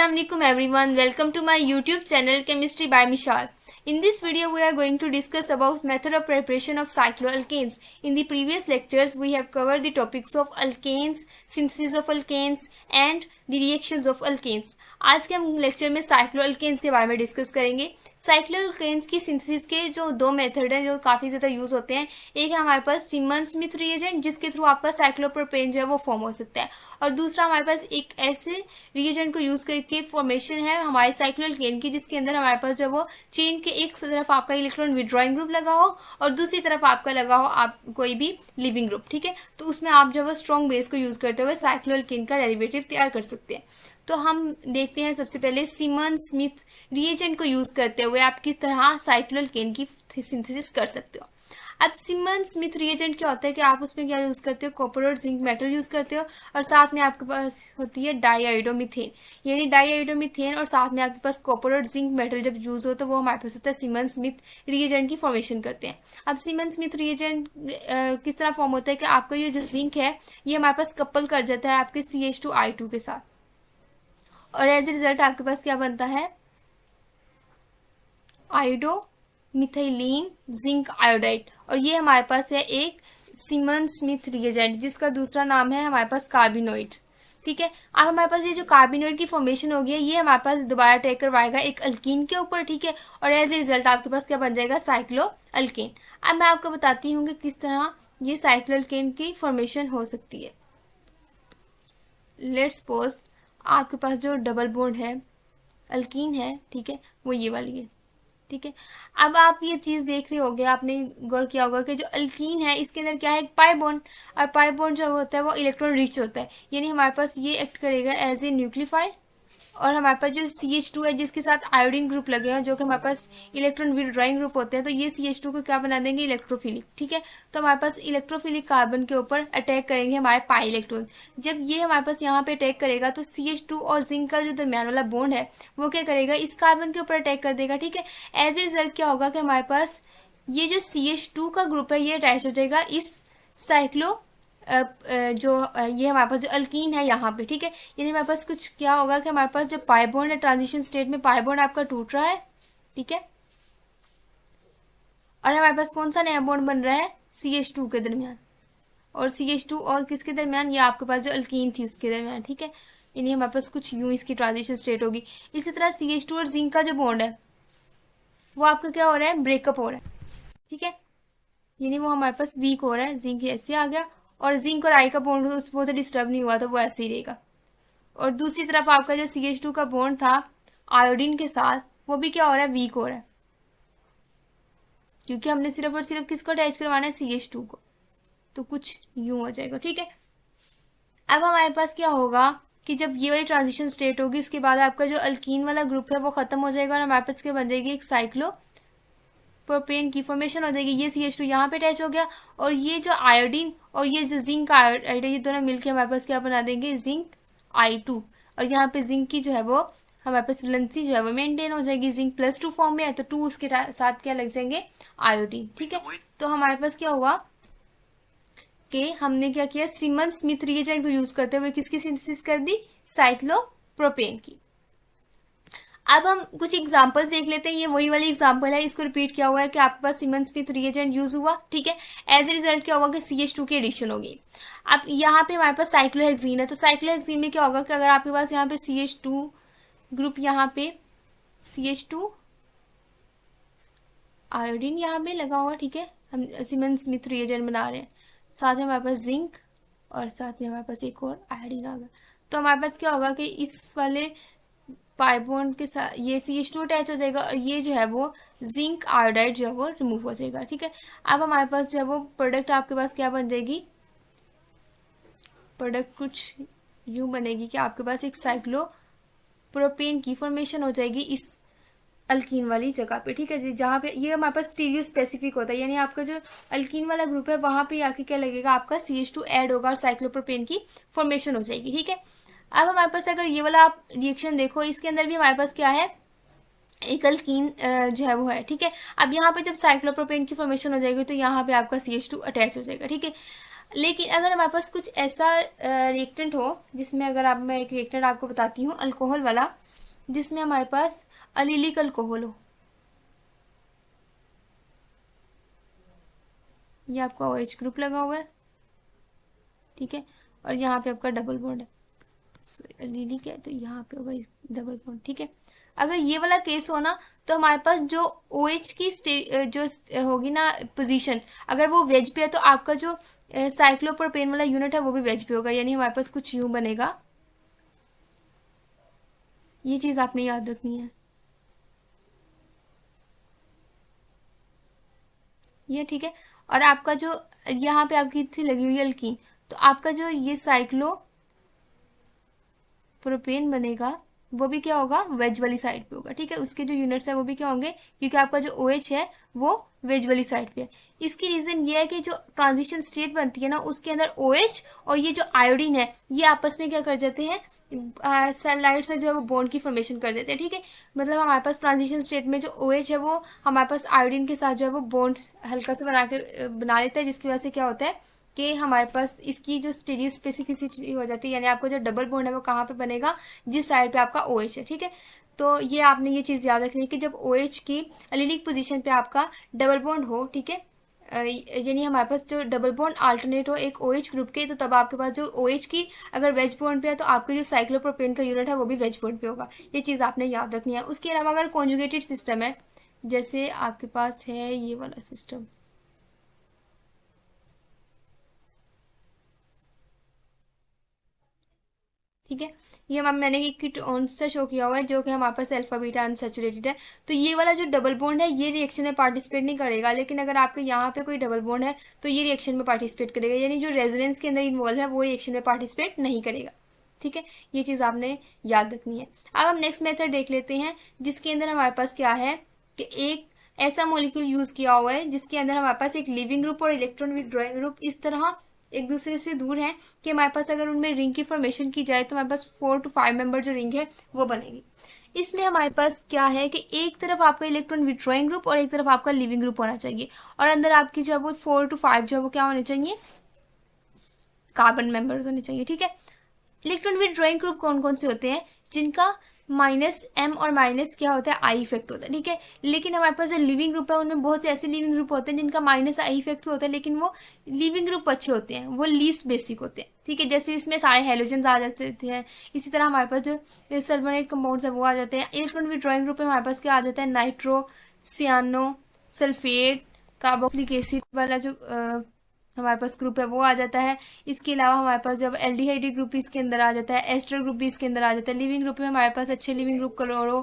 Assalamualaikum everyone, welcome to my YouTube channel Chemistry by Mishal. In this video we are going to discuss about method of preparation of cycloalkanes. In the previous lectures we have covered the topics of alkanes, synthesis of alkanes and the reactions of alkanes. आज के हम lecture में cycloalkanes के बारे में discuss करेंगे. Cycloalkanes की synthesis के जो दो मेथड हैं जो काफ़ी ज़्यादा यूज़ होते हैं. एक है हमारे पास सिमन स्मिथ रिएजेंट जिसके थ्रू आपका साइक्लोप्रोपेन जो है वो फॉर्म हो सकता है, और दूसरा हमारे पास एक ऐसे रिएजेंट को यूज़ करके फॉर्मेशन है हमारे साइक्लोअल्केन की जिसके अंदर हमारे पास जो वो चेन के एक तरफ आपका इलेक्ट्रॉन विड्रॉइंग ग्रुप लगा हो और दूसरी तरफ आपका लगा हो आप कोई भी लिविंग ग्रुप. ठीक है, तो उसमें आप जो है स्ट्रॉन्ग बेस को यूज़ करते हुए साइक्लोअल्केन का डेरिवेटिव तैयार कर सकते हैं. तो हम देखते हैं सबसे पहले सिमन स्मिथ रिएजेंट को यूज़ करते हुए आप किस तरह साइक्लोअल्केन की सिंथेसिस कर सकते हो. अब सिमन स्मिथ रिएजेंट क्या होता है कि आप उसमें क्या यूज़ करते हो, कॉपर और जिंक मेटल यूज़ करते हो, और साथ में आपके पास होती है डाईआयोडोमीथेन, यानी डाईआयोडोमीथेन, और साथ में आपके पास कॉपर और जिंक मेटल जब यूज़ हो तो वो हमारे पास होता है सिमन स्मिथ रिएजेंट की फॉर्मेशन करते हैं. अब सिमन स्मिथ रिएजेंट किस तरह फॉर्म होता है कि आपका ये जो जिंक है ये हमारे पास कपल कर जाता है आपके CH2I2 के साथ, और एज ए रिजल्ट आपके पास क्या बनता है, आयोडो मिथाइलिन जिंक आयोडाइड, और ये हमारे पास है एक सिमन स्मिथ रिएजेंट जिसका दूसरा नाम है हमारे पास कार्बिनोइड. ठीक है, अब हमारे पास ये जो कार्बिनोइड की फॉर्मेशन होगी ये हमारे पास दोबारा अटैक करवाएगा एक अल्कीन के ऊपर. ठीक है, और एज ए रिजल्ट आपके पास क्या बन जाएगा, साइक्लोअल्केन. अब मैं आपको बताती हूँ कि किस तरह ये साइक्लोअल्केन की फॉर्मेशन हो सकती है. लेट्स सपोज आपके पास जो डबल बॉन्ड है अल्कीन है, ठीक है, वो ये वाली है. ठीक है, अब आप ये चीज़ देख रहे होगे, आपने गौर किया होगा कि जो अल्कीन है इसके अंदर क्या है, एक पाई बॉन्ड, और पाई बॉन्ड जो होता है वो इलेक्ट्रॉन रिच होता है, यानी हमारे पास ये एक्ट करेगा एज ए न्यूक्लियोफाइल. और हमारे पास जो CH2 है जिसके साथ आयोडीन ग्रुप लगे हैं जो कि हमारे पास इलेक्ट्रॉन विड्रॉइंग ग्रुप होते हैं, तो ये CH2 को क्या बना देंगे, इलेक्ट्रोफिलिक. ठीक है, तो हमारे पास इलेक्ट्रोफिलिक कार्बन के ऊपर अटैक करेंगे हमारे पाई इलेक्ट्रॉन. जब ये हमारे पास यहाँ पे अटैक करेगा तो CH2 और जिंक का जो दरमियान वाला बॉन्ड है वो क्या करेगा, इस कार्बन के ऊपर अटैक कर देगा. ठीक है, एज ए रिजल्ट क्या होगा कि हमारे पास ये जो CH2 का ग्रुप है ये अटैच हो जाएगा इस साइक्लो जो ये हमारे पास जो अल्कीन है यहाँ पे. ठीक है, यानी हमारे पास कुछ क्या होगा कि हमारे पास जो पाई बॉन्ड है ट्रांजिशन स्टेट में पाई बॉन्ड आपका टूट रहा है. ठीक है, और हमारे पास कौन सा नया बॉन्ड बन रहा है, CH2 के दरमियान, और CH2 और किसके दरमियान, ये आपके पास जो अल्कीन थी उसके दरमियान. ठीक है, यानी हमारे पास कुछ यूँ इसकी ट्रांजिशन स्टेट होगी. इसी तरह CH2 और जिंक का जो बॉन्ड है वो आपका क्या हो रहा है, ब्रेकअप हो रहा है. ठीक है, यानी वो हमारे पास वीक हो रहा है, जिंक ऐसे आ गया, और जिंक और आई का बॉन्ड वो तो डिस्टर्ब नहीं हुआ, तो वो ऐसे ही रहेगा. और दूसरी तरफ आपका जो CH2 का बॉन्ड था आयोडीन के साथ वो भी क्या हो रहा है, वीक हो रहा है, क्योंकि हमने सिर्फ और सिर्फ किसको अटैच करवाना है, CH2 को. तो कुछ यूं हो जाएगा. ठीक है, अब हमारे पास क्या होगा कि जब ये वाली ट्रांजिशन स्टेट होगी उसके बाद आपका जो अल्कीन वाला ग्रुप है वो खत्म हो जाएगा और हमारे पास क्या बन जाएगी, एक साइक्लो प्रोपेन की फॉर्मेशन हो जाएगी. ये CH2 यहाँ पे अटैच हो गया, और ये जो आयोडीन और ये जो जिंक आयोडाइड है ये दोनों मिलके हमारे पास क्या बना देंगे, जिंक I2, और यहाँ पे जिंक की जो है वो हमारे पास वैलेंसी जो है वो मेंटेन हो जाएगी. जिंक +2 फॉर्म में है तो 2 उसके साथ क्या लग जाएंगे, आयोडीन. ठीक है, तो हमारे पास क्या हुआ कि हमने क्या किया, सिमन स्मिथ रिएजेंट को यूज करते हुए किसकी सिंथेसिस कर दी, साइक्लोप्रोपेन की. अब हम कुछ एग्जांपल्स देख लेते हैं. ये वही वाली एग्जांपल है, इसको रिपीट किया हुआ है कि आपके पास सिमन स्मिथ रिएजेंट यूज हुआ. ठीक है, एज ए रिजल्ट क्या होगा कि CH2 की एडिशन होगी. अब यहाँ पे हमारे पास साइक्लोहेक्सीन है, तो साइक्लोहेक्सीन में क्या होगा कि अगर आपके पास यहाँ पे CH2 ग्रुप, यहाँ पे CH2 आयोडीन यहाँ पे लगा हुआ. ठीक है, हम सिमन स्मिथ रिएजेंट बना रहे हैं, साथ में हमारे पास जिंक और साथ में हमारे पास एक और आयोडीन आ गया. तो हमारे पास क्या होगा कि इस वाले पाई बॉन्ड के साथ ये CH2 अटैच हो जाएगा और ये जो है वो जिंक आयोडाइड जो है वो रिमूव हो जाएगा. ठीक है, अब हमारे पास जो है वो प्रोडक्ट आपके पास क्या बन जाएगी, प्रोडक्ट कुछ यूं बनेगी कि आपके पास एक साइक्लो प्रोपेन की फॉर्मेशन हो जाएगी इस अल्कीन वाली जगह पे. ठीक है जी, जहाँ पे ये हमारे पास स्टीरियो स्पेसिफिक होता है, यानी आपका जो अल्कीन वाला ग्रुप है वहाँ पे आके क्या लगेगा, आपका CH2 ऐड होगा और साइक्लोप्रोपेन की फॉर्मेशन हो जाएगी. ठीक है, अब हमारे पास अगर ये वाला आप रिएक्शन देखो, इसके अंदर भी हमारे पास क्या है, एक अल्कीन जो है वो है. ठीक है, अब यहाँ पे जब साइक्लोप्रोपेन की फॉर्मेशन हो जाएगी तो यहाँ पे आपका CH2 अटैच हो जाएगा. ठीक है, लेकिन अगर हमारे पास कुछ ऐसा रिएक्टेंट हो जिसमें, अगर आप, मैं एक रिएक्टेंट आपको बताती हूँ अल्कोहल वाला, जिसमें हमारे पास अलीलिक अल्कोहल हो। ये आपका OH ग्रुप लगा हुआ है, ठीक है, और यहाँ पे आपका डबल बॉन्ड है, अलीलिक है तो यहाँ पे होगा डबल बॉन्ड, ठीक है। अगर ये वाला केस हो ना तो हमारे पास जो OH की जो होगी ना पोजीशन, अगर वो वेज पे है तो आपका जो साइक्लोप्रोपेन वाला यूनिट है वो भी वेज पे होगा, यानी हमारे पास कुछ यूं बनेगा। ये चीज आपने याद रखनी है, ये ठीक है। और आपका जो यहाँ पे आपकी थी लगी हुई अल्कीन, तो आपका जो ये साइक्लो प्रोपेन बनेगा वो भी क्या होगा, वेज वाली साइड पे होगा, ठीक है। उसके जो यूनिट्स है वो भी क्या होंगे, क्योंकि आपका जो OH है वो वेज वाली साइड पे है। इसकी रीजन ये है कि जो ट्रांजिशन स्टेट बनती है ना उसके अंदर OH और ये जो आयोडीन है ये आपस में क्या कर जाते हैं, सैलाइड से जो है वो बॉन्ड की फॉर्मेशन कर देते हैं, ठीक है। मतलब हमारे पास ट्रांजिशन स्टेट में जो OH है वो हमारे पास आयोडीन के साथ जो है वो बॉन्ड हल्का सा बना लेता है, जिसकी वजह से क्या होता है कि हमारे पास इसकी जो स्टीरियो स्पेसिफिसिटी हो जाती है, यानी आपको जो डबल बॉन्ड है वो कहाँ पे बनेगा, जिस साइड पे आपका OH है, ठीक है। तो ये आपने ये चीज़ याद रखनी है कि जब OH की अलीलिक पोजीशन पे आपका डबल बॉन्ड हो, ठीक है, यानी हमारे पास जो डबल बॉन्ड अल्टरनेट हो एक OH ग्रुप के, तो तब आपके पास जो OH की अगर वेज बॉन्ड पे है तो आपके जो साइक्लोप्रोपेन का यूनिट है वो भी वेज बॉन्ड पे होगा। ये चीज़ आपने याद रखनी है। उसके अलावा अगर कॉन्जुगेटेड सिस्टम है, जैसे आपके पास है ये वाला सिस्टम, ठीक है, ये मैंने एक कीटोन से शो किया हुआ है जो कि हमारे पास अल्फा बीटा अनसैचुरेटेड है। तो ये वाला जो डबल बॉन्ड है ये रिएक्शन में पार्टिसिपेट नहीं करेगा, लेकिन अगर आपके यहाँ पे कोई डबल बॉन्ड है तो ये रिएक्शन में पार्टिसिपेट करेगा, यानी जो रेजोनेंस के अंदर इन्वॉल्व है वो रिएक्शन में पार्टिसिपेट नहीं करेगा, ठीक है। ये चीज़ आपने याद रखनी है। अब हम नेक्स्ट मेथड देख लेते हैं, जिसके अंदर हमारे पास क्या है कि एक ऐसा मॉलिक्यूल यूज किया हुआ है जिसके अंदर हमारे पास एक लिविंग ग्रुप और इलेक्ट्रॉन विथड्रॉइंग ग्रुप इस तरह एक दूसरे से दूर हैं कि हमारे पास अगर उनमें रिंग की फॉर्मेशन की जाए तो हमारे पास 4 to 5 मेंबर जो रिंग है वो बनेगी। इसमें हमारे पास क्या है कि एक तरफ आपका इलेक्ट्रॉन विथड्रॉइंग ग्रुप और एक तरफ आपका लिविंग ग्रुप होना चाहिए, और अंदर आपकी जो है वो 4 to 5 जो है वो क्या होने चाहिए, कार्बन मेंबर्स होने चाहिए, ठीक है। इलेक्ट्रॉन विथड्रॉइंग ग्रुप कौन कौन से होते हैं, जिनका -M और माइनस क्या होता है, आई इफेक्ट होता है, ठीक है। लेकिन हमारे पास जो लिविंग ग्रुप है उनमें बहुत से ऐसे लिविंग ग्रुप होते हैं जिनका -I इफेक्ट होता है, लेकिन वो लिविंग ग्रुप अच्छे होते हैं, वो लीस्ट बेसिक होते हैं, ठीक है। जैसे इसमें सारे हेलोजन आ जाते हैं। इसी तरह हमारे पास जो सल्फोनेट कंपाउंड्स है वो आ जाते हैं। इलेक्ट्रॉन विथड्रॉइंग ग्रुप में हमारे पास क्या आ जाता है, नाइट्रो, सियानो, सल्फेट, कार्बोक्सिलिक एसिड वाला जो हमारे पास ग्रुप है वो आ जाता है। इसके अलावा हमारे पास जब एल्डिहाइड ग्रुप इसके अंदर आ जाता है, एस्टर ग्रुप भी इसके अंदर आ जाता है। लिविंग ग्रुप में हमारे पास अच्छे leaving group chloro,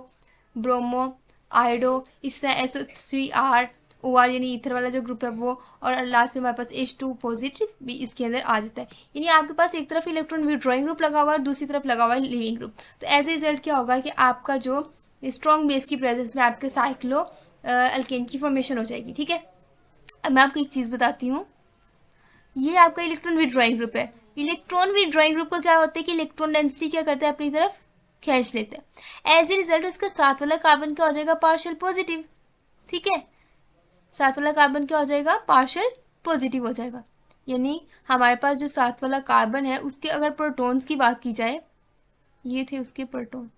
bromo, iodo, इस तरह SO3R, OR यानी ईथर वाला जो ग्रुप है वो, और लास्ट में हमारे पास H2 पॉजिटिव भी इसके अंदर आ जाता है। यानी आपके पास एक तरफ इलेक्ट्रॉन विथड्रॉइंग ग्रुप लगा हुआ है और दूसरी तरफ लगा हुआ है लिविंग ग्रुप। तो एज ए रिजल्ट क्या होगा कि आपका जो स्ट्रॉन्ग बेस की प्रेजेंस में आपके साइक्लो अल्केन की फॉर्मेशन हो जाएगी, ठीक है। अब मैं आपको एक चीज़ बताती हूँ, ये आपका इलेक्ट्रॉन विथड्रॉइंग ग्रुप है। इलेक्ट्रॉन विथड्रॉइंग ग्रुप का क्या होता है कि इलेक्ट्रॉन डेंसिटी क्या करता है, अपनी तरफ खींच लेता है। एज ए रिजल्ट उसका साथ वाला कार्बन क्या हो जाएगा, पार्शियल पॉजिटिव, ठीक है। साथ वाला कार्बन क्या हो जाएगा, पार्शियल पॉजिटिव हो जाएगा। यानी हमारे पास जो साथ वाला कार्बन है उसके अगर प्रोटॉन्स की बात की जाए, ये थे उसके प्रोटॉन,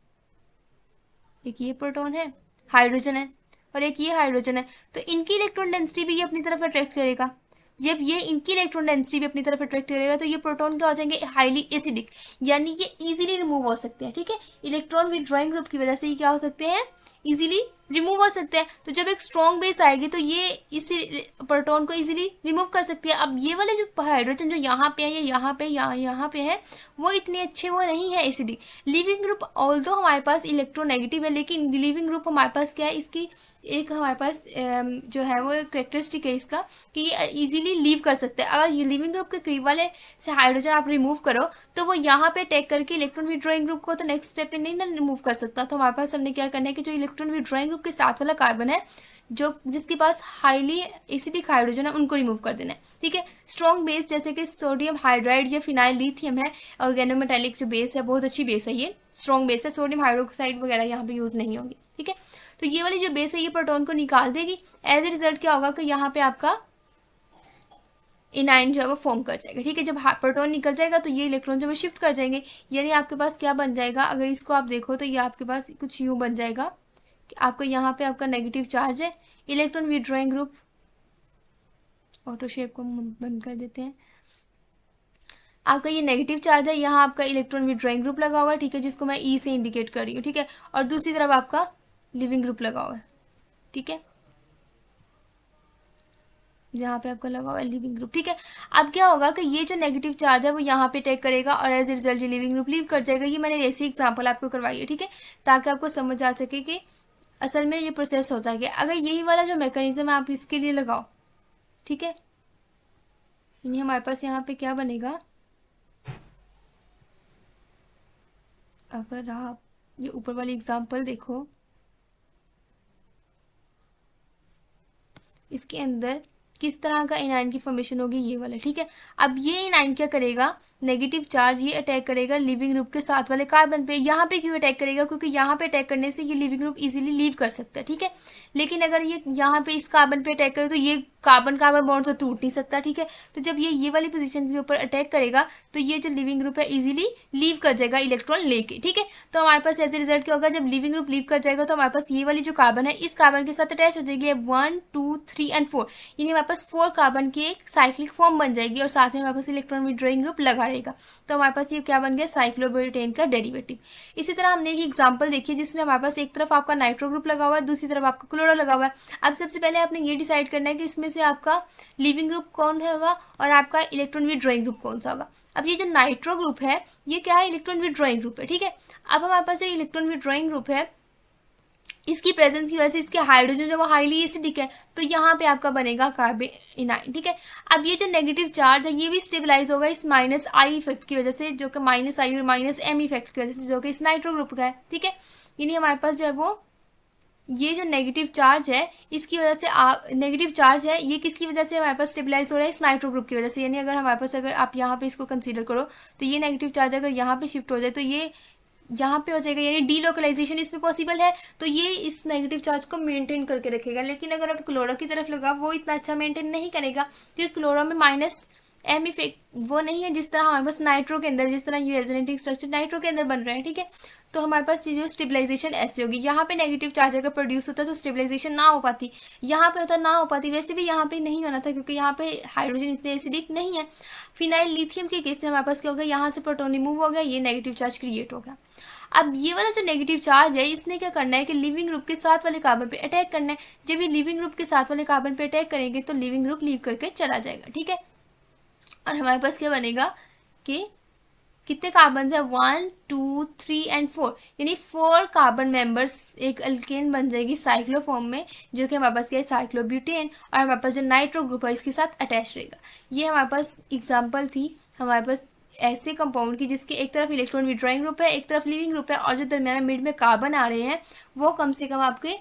एक ये प्रोटॉन है, हाइड्रोजन है, और एक ये हाइड्रोजन है। तो इनकी इलेक्ट्रॉन डेंसिटी भी ये अपनी तरफ अट्रैक्ट करेगा। जब ये इनकी इलेक्ट्रॉन डेंसिटी भी अपनी तरफ अट्रैक्ट करेगा तो ये प्रोटॉन क्या हो जाएंगे, हाईली एसिडिक, यानी ये इजीली रिमूव हो सकते हैं, ठीक है। इलेक्ट्रॉन विथड्रॉइंग ग्रुप की वजह से ये क्या हो सकते हैं, इजीली रिमूव हो सकते हैं। तो जब एक स्ट्रॉन्ग बेस आएगी तो ये इस प्रोटॉन को इजीली रिमूव कर सकती है। अब ये वाले जो हाइड्रोजन जो यहाँ पे है, ये यहाँ पे यहाँ पे है, वो इतने अच्छे वो नहीं है एसिडिक। लिविंग ग्रुप ऑल्दो हमारे पास इलेक्ट्रोनेगेटिव है, लेकिन लिविंग ग्रुप हमारे पास क्या है, इसकी एक हमारे पास जो है वो करेक्टरिस्टिक है इसका कि ये इजीली लीव कर सकते हैं। अगर ये लिविंग ग्रुप के करीब वाले से हाइड्रोजन आप रिमूव करो तो वो यहाँ पे अटैक करके इलेक्ट्रॉन विथड्रॉइंग ग्रुप को तो नेक्स्ट स्टेप पे नहीं ना रिमूव कर सकता। तो हमारे पास हमने क्या करना है कि जो इलेक्ट्रॉन विथड्रॉइंग ग्रुप के साथ वाला कार्बन है, जो जिसके पास हाईली एसिडिक हाइड्रोजन है, उनको रिमूव कर देना है, ठीक है। स्ट्रॉन्ग बेस जैसे कि सोडियम हाइड्राइड या फिनाइल लिथियम है, ऑर्गेनोमेटालिक जो बेस है बहुत अच्छी बेस है, ये स्ट्रॉन्ग बेस है, सोडियम हाइड्रोक्साइड वगैरह यहाँ पे यूज नहीं होगी, ठीक है। तो ये वाली जो बेस है ये प्रोटॉन को निकाल देगी। एज ए रिजल्ट क्या होगा कि यहाँ पे आपका इनाइन जो है वो फॉर्म कर जाएगा, ठीक है। जब प्रोटॉन निकल जाएगा तो ये इलेक्ट्रॉन जो है शिफ्ट कर जाएंगे, यानी आपके पास क्या बन जाएगा, अगर इसको आप देखो तो ये आपके पास कुछ यूं बन जाएगा कि आपको यहाँ पे आपका नेगेटिव चार्ज है, electron withdrawing group, auto shape को बंद कर देते हैं, आपका ये नेगेटिव चार्ज है, यहाँ आपका इलेक्ट्रॉन विड्रॉइंग ग्रुप लगा हुआ है, ठीक है, जिसको मैं ई से इंडिकेट कर रही हूँ, ठीक है, और दूसरी तरफ आपका लिविंग ग्रुप लगा हुआ है, ठीक है, जहाँ पे आपका लगा हुआ है लिविंग ग्रुप, ठीक है। अब क्या होगा कि ये जो नेगेटिव चार्ज है वो यहाँ पे अटैक करेगा और एज ए रिजल्ट ये लिविंग ग्रुप लीव कर जाएगा। ये मैंने ऐसी एग्जांपल आपको करवाई है, ठीक है, ताकि आपको समझ आ सके कि असल में ये प्रोसेस होता है कि अगर यही वाला जो मैकेनिज्म है आप इसके लिए लगाओ, ठीक है, यानी हमारे पास यहाँ पे क्या बनेगा, अगर आप ये ऊपर वाली एग्जांपल देखो, इसके अंदर किस तरह का इनाइन की फॉर्मेशन होगी, ये वाला, ठीक है। अब ये इनाइन क्या करेगा, नेगेटिव चार्ज ये अटैक करेगा लिविंग ग्रुप के साथ वाले कार्बन पे। यहाँ पे क्यों अटैक करेगा, क्योंकि यहाँ पे अटैक करने से ये लिविंग ग्रुप इजीली लीव कर सकता है, ठीक है। लेकिन अगर ये यहाँ पे इस कार्बन पे अटैक करे तो ये कार्बन कार्बन बॉन्ड तो टूट नहीं सकता, ठीक है। तो जब ये वाली पोजीशन के ऊपर अटैक करेगा तो ये जो लिविंग ग्रुप है इजीली लीव कर जाएगा इलेक्ट्रॉन लेके, ठीक है। तो हमारे पास ऐसे रिजल्ट क्या होगा, जब लिविंग ग्रुप लीव कर जाएगा तो हमारे पास ये वाली जो कार्बन है इस कार्बन के साथ अटैच हो जाएगी 1 2 3 एंड 4, यानी हमारे पास 4 कार्बन की एक साइक्लिक फॉर्म बन जाएगी और साथ में हमारे पास इलेक्ट्रॉन विड्रॉइंग ग्रुप लगा रहेगा। तो हमारे पास ये क्या बन गया, साइक्लोब्यूटेन का डेरिवेटिव। इसी तरह हमने एक एग्जांपल देखी है जिसमें हमारे पास एक तरफ आपका नाइट्रो ग्रुप लगा हुआ है, दूसरी तरफ आपका क्लोरो लगा हुआ है। अब सबसे पहले आपने ये डिसाइड करना है कि इसमें से आपका लिविंग ग्रुप कौन होगा और आपका इलेक्ट्रॉन विड्रॉइंग ग्रुप कौन सा होगा। अब ये जो नाइट्रो ग्रुप है ये क्या है, इलेक्ट्रॉन विड्रॉइंग ग्रुप है, ठीक है। अब हमारे पास जो इलेक्ट्रॉन विड्रॉइंग ग्रुप है इसकी प्रेजेंस की वजह से इसके हाइड्रोजन जो वो हाईली एसिडिक है, तो यहाँ पे आपका बनेगा कार्बेनाइन, ठीक है। अब ये जो नेगेटिव चार्ज है ये भी स्टेबलाइज होगा इस माइनस आई इफेक्ट की वजह से, जो कि माइनस आई और माइनस एम इफेक्ट की वजह से, जो कि इस नाइट्रो ग्रुप का है, ठीक है। यानी हमारे पास जो है वो ये जो नेगेटिव चार्ज है इसकी वजह से नेगेटिव चार्ज है ये किसकी वजह से हमारे पास स्टेबलाइज हो रहा है, इस नाइट्रो ग्रुप की वजह से। यानी अगर हमारे पास, अगर आप यहाँ पे इसको कंसीडर करो तो ये नेगेटिव चार्ज अगर यहाँ पे शिफ्ट हो जाए तो ये यहाँ पे हो जाएगा, यानी डीलोकलाइजेशन इसमें पॉसिबल है, तो ये इस नेगेटिव चार्ज को मेंटेन करके रखेगा। लेकिन अगर आप क्लोरो की तरफ लगा वो इतना अच्छा मेंटेन नहीं करेगा, क्योंकि क्लोरो में माइनस एम इफेक्ट वो नहीं है जिस तरह हमारे पास नाइट्रो के अंदर, जिस तरह ये रेजोनेटिंग स्ट्रक्चर नाइट्रो के अंदर बन रहे हैं, ठीक है। तो हमारे पास ये जो स्टेबलाइजेशन ऐसी होगी, यहाँ पे नेगेटिव चार्ज अगर प्रोड्यूस होता तो स्टेबलाइजेशन ना हो पाती, यहाँ पे होता ना हो पाती, वैसे भी यहाँ पे नहीं होना था क्योंकि यहाँ पे हाइड्रोजन इतने एसिडिक नहीं है। फिनाइल लिथियम के केस में हमारे पास क्या हो गया, यहाँ से प्रोटॉन रिमूव हो गया, ये नेगेटिव चार्ज क्रिएट हो गया। अब ये वाला जो नेगेटिव चार्ज है इसने क्या करना है कि लिविंग ग्रुप के साथ वाले कार्बन पे अटैक करना है। जब ये लिविंग ग्रुप के साथ वाले कार्बन पे अटैक करेंगे तो लिविंग ग्रुप लीव करके चला जाएगा, ठीक है। और हमारे पास क्या बनेगा कि कितने कार्बन है, 1 2 3 एंड 4, यानी 4 कार्बन मेंबर्स एक अल्केन बन जाएगी साइक्लो फॉर्म में, जो कि हमारे पास क्या है, साइक्लोब्यूटेन। और हमारे पास जो नाइट्रो ग्रुप है इसके साथ अटैच रहेगा। ये हमारे पास एग्जाम्पल थी हमारे पास ऐसे कंपाउंड की जिसके एक तरफ इलेक्ट्रॉन विड्रॉइंग ग्रुप है, एक तरफ लिविंग ग्रुप है, और जो दरमियान में मिड में कार्बन आ रहे हैं वो कम से कम आपके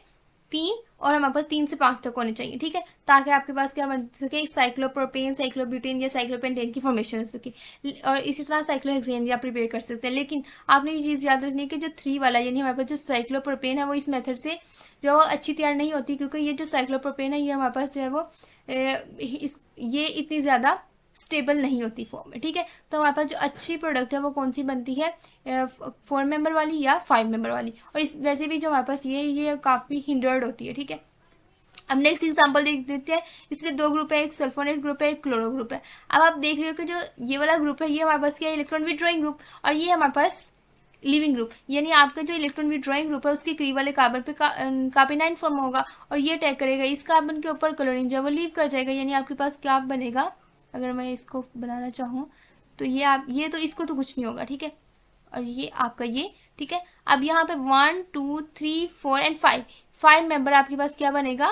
3 और हमारे पास 3 से 5 तक होने चाहिए, ठीक है, ताकि आपके पास क्या बन सके, साइक्लोप्रोपेन, साइक्लोब्यूटेन या साइक्लोपेंटेन की फॉर्मेशन हो सके। और इसी तरह साइक्लोहेक्सेन भी आप प्रिपेयर कर सकते हैं। लेकिन आपने ये चीज़ याद रखनी है कि जो 3 वाला यानी हमारे पास जो साइक्लोप्रोपेन है वो इस मेथड से जो अच्छी तैयार नहीं होती, क्योंकि ये जो साइक्लोप्रोपेन है ये हमारे पास जो है वो ये इतनी ज़्यादा स्टेबल नहीं होती फॉर्म में, ठीक है। तो हमारे पास जो अच्छी प्रोडक्ट है वो कौन सी बनती है, 4 मेंबर वाली या 5 मेंबर वाली। और इस वैसे भी जो हमारे पास ये काफ़ी हिंडर्ड होती है, ठीक है। अब नेक्स्ट एग्जांपल देख देते हैं। इसमें 2 ग्रुप है, एक सल्फोनेट ग्रुप है, एक क्लोरो ग्रुप है। अब आप देख रहे हो कि जो ये वाला ग्रुप है ये हमारे पास क्या है, इलेक्ट्रॉन विड्रॉइंग ग्रुप, और ये हमारे पास लिविंग ग्रुप। यानी आपका जो इलेक्ट्रॉन विड्रॉइंग ग्रुप है उसके करीब वाले कार्बन पे कार्बेनाइन फॉर्म होगा और ये अटैक करेगा इस कार्बन के ऊपर, क्लोरीन जो है वो लीव कर जाएगा। यानी आपके पास क्या बनेगा, अगर मैं इसको बनाना चाहूँ तो ये तो इसको तो कुछ नहीं होगा, ठीक है। और ये आपका ये, ठीक है। अब यहाँ पे 1 2 3 4 एंड 5 मेंबर आपके पास क्या बनेगा,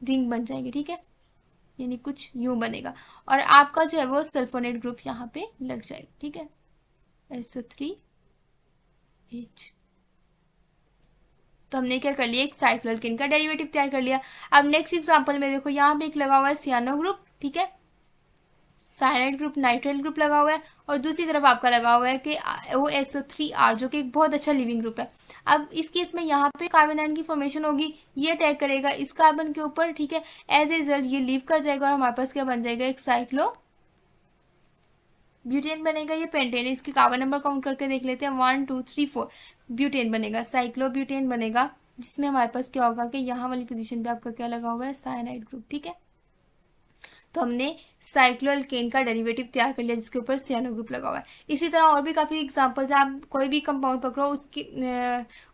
रिंग बन जाएगी, ठीक है। यानी कुछ यूं बनेगा और आपका जो है वो सल्फोनेट ग्रुप यहाँ पे लग जाएगा, ठीक है, SO3H। तो हमने क्या कर लिया, एक साइक्लोअल्केन का डेरिवेटिव तैयार कर लिया। अब नेक्स्ट एग्जांपल में देखो यहाँ पे एक लगा हुआ है सियानो ग्रुप, ठीक है, साइनाइड ग्रुप नाइट्राइल ग्रुप लगा हुआ है, और दूसरी तरफ आपका लगा हुआ है कि OSO3R जो कि एक बहुत अच्छा लिविंग ग्रुप है। अब इस केस में यहाँ पे कार्बन आयन की फॉर्मेशन होगी, ये अटैक करेगा इस कार्बन के ऊपर, ठीक है। एज ए रिजल्ट ये लीव कर जाएगा और हमारे पास क्या बन जाएगा, एक साइक्लो ब्यूटेन बनेगा। ये पेंटेन है, इसके कार्बन नंबर काउंट करके देख लेते हैं, 1 2 3 4 ब्यूटेन बनेगा, साइक्लो ब्यूटेन बनेगा, जिसमें हमारे पास क्या होगा कि यहाँ वाली पोजीशन पे आपका क्या लगा हुआ है, साइनाइड ग्रुप, ठीक है। तो हमने साइक्लोअल्केन का डेरिवेटिव तैयार कर लिया जिसके ऊपर सियानो ग्रुप लगा हुआ है। इसी तरह और भी काफ़ी एग्जांपल्स, आप कोई भी कंपाउंड पकड़ो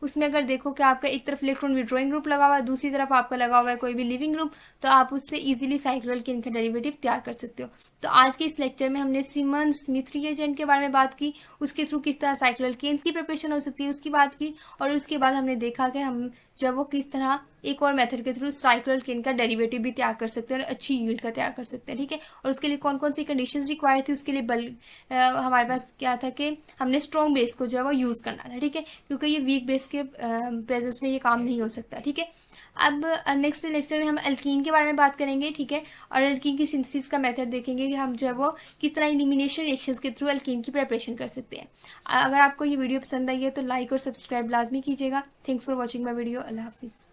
उसमें अगर देखो कि आपका एक तरफ इलेक्ट्रॉन विड्रॉइंग ग्रुप लगा हुआ है, दूसरी तरफ आपका लगा हुआ है कोई भी लिविंग ग्रुप, तो आप उससे इजीली साइक्लोअल्केन का डेरिवेटिव तैयार कर सकते हो। तो आज के इस लेक्चर में हमने सिमंस स्मिथ रिएजेंट के बारे में बात की, उसके थ्रू किस तरह साइक्लोअल्केन्स की प्रिपरेशन हो सकती है उसकी बात की, और उसके बाद हमने देखा कि हम जब वो किस तरह एक और मेथड के थ्रू साइक्लोअल्केन का डेरिवेटिव भी तैयार कर सकते हैं और अच्छी यील्ड का तैयार कर सकते हैं, ठीक है। और उसके लिए कौन कौन सी कंडीशंस रिक्वायर थी, उसके लिए हमारे पास क्या था कि हमने स्ट्रॉन्ग बेस को जो है वो यूज़ करना था, ठीक है, क्योंकि ये वीक बेस के प्रेजेंस में ये काम नहीं हो सकता, ठीक है। अब नेक्स्ट लेक्चर में हम एल्कीन के बारे में बात करेंगे, ठीक है, और एल्कीन की सिंथेसिस का मेथड देखेंगे कि हम जो है वो किस तरह एलिमिनेशन रिएक्शंस के थ्रू एल्कीन की प्रिपरेशन कर सकते हैं। अगर आपको ये वीडियो पसंद आई है तो लाइक और सब्सक्राइब लाजमी कीजिएगा। Thanks for watching my video. अल्लाह हाफिज़।